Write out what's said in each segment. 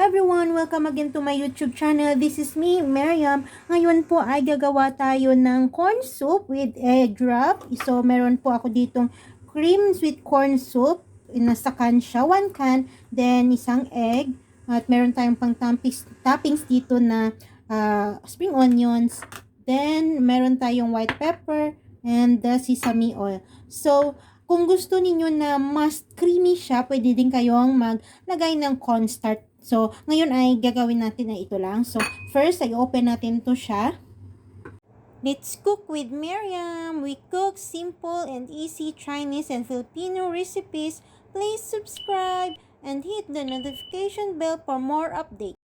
everyone! Welcome again to my YouTube channel. This is me, Miriam. Ngayon po ay gagawa tayo ng corn soup with egg wrap. So, meron po ako ditong cream sweet corn soup. Nasa can siya, 1 can. Then, isang egg. At meron tayong pang toppings dito na spring onions. Then, meron tayong white pepper and the sesame oil. So, kung gusto niyo na mas creamy siya, pwede din kayong maglagay ng cornstarch. So, ngayon ay gagawin natin na ito lang. So, first ay open natin to siya. Let's cook with Miriam. We cook simple and easy Chinese and Filipino recipes. Please subscribe and hit the notification bell for more updates.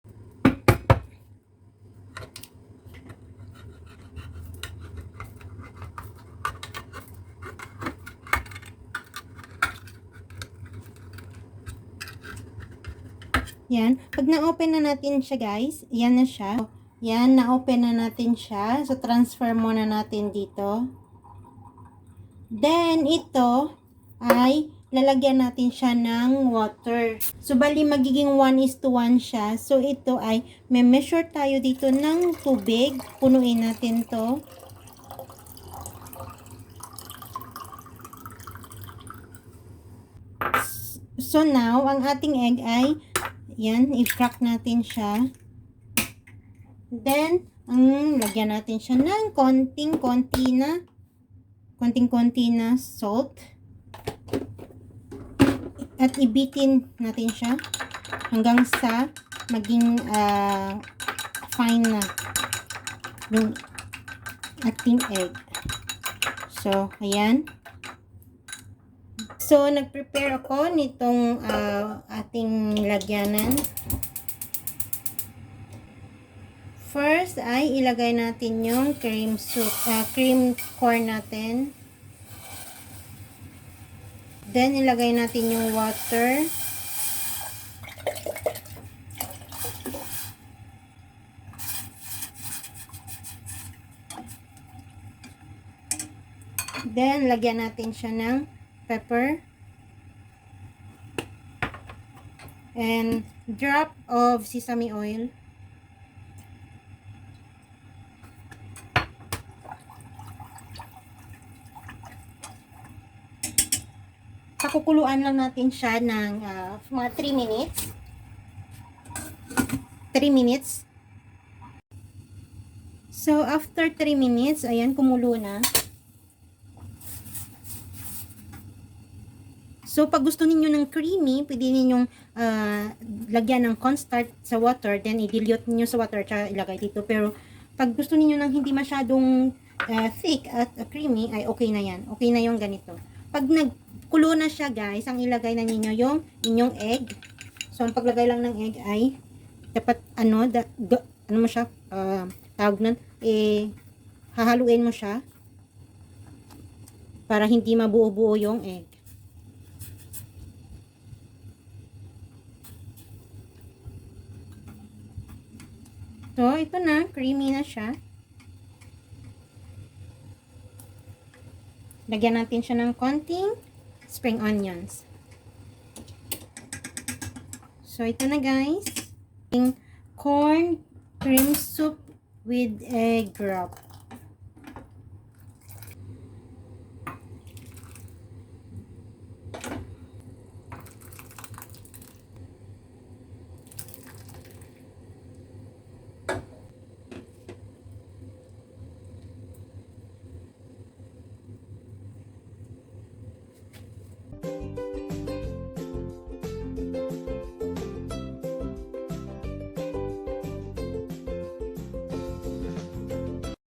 Yan. Pag na-open na natin siya, guys, yan na siya. Yan, na-open na natin siya. So, transfer muna natin dito. Then, ito ay lalagyan natin siya ng water. So, bali magiging 1:1 siya. So, ito ay may measure tayo dito ng tubig. Punuin natin to. So, now, ang ating egg ay yan, i-crack natin siya. Then, lagyan natin siya ng konting-konti na salt. At ibitin natin siya hanggang sa maging fine na yung ating egg. So, ayan. So, nag-prepare ako nitong ating lagyanan. First ay ilagay natin yung cream corn natin. Then, ilagay natin yung water. Then, lagyan natin siya ng pepper and drop of sesame oil. Pakukuluan lang natin siya ng mga 3 minutes. 3 minutes. So, after 3 minutes, ayan, kumulo na. So, pag gusto niyo ng creamy, pwede ninyong lagyan ng cornstarch sa water, then i-dilute niyo sa water, tsaka ilagay dito. Pero, pag gusto niyo ng hindi masyadong thick at creamy, ay okay na yan. Okay na yung ganito. Pag nagkulo na siya, guys, ang ilagay na ninyo yung inyong egg. So, ang paglagay lang ng egg ay dapat, ano mo siya, tawag nun, hahaluin mo siya para hindi mabuo-buo yung egg. So, ito na. Creamy na siya. Lagyan natin siya ng konting spring onions. So, ito na, guys. Corn cream soup with egg wrap.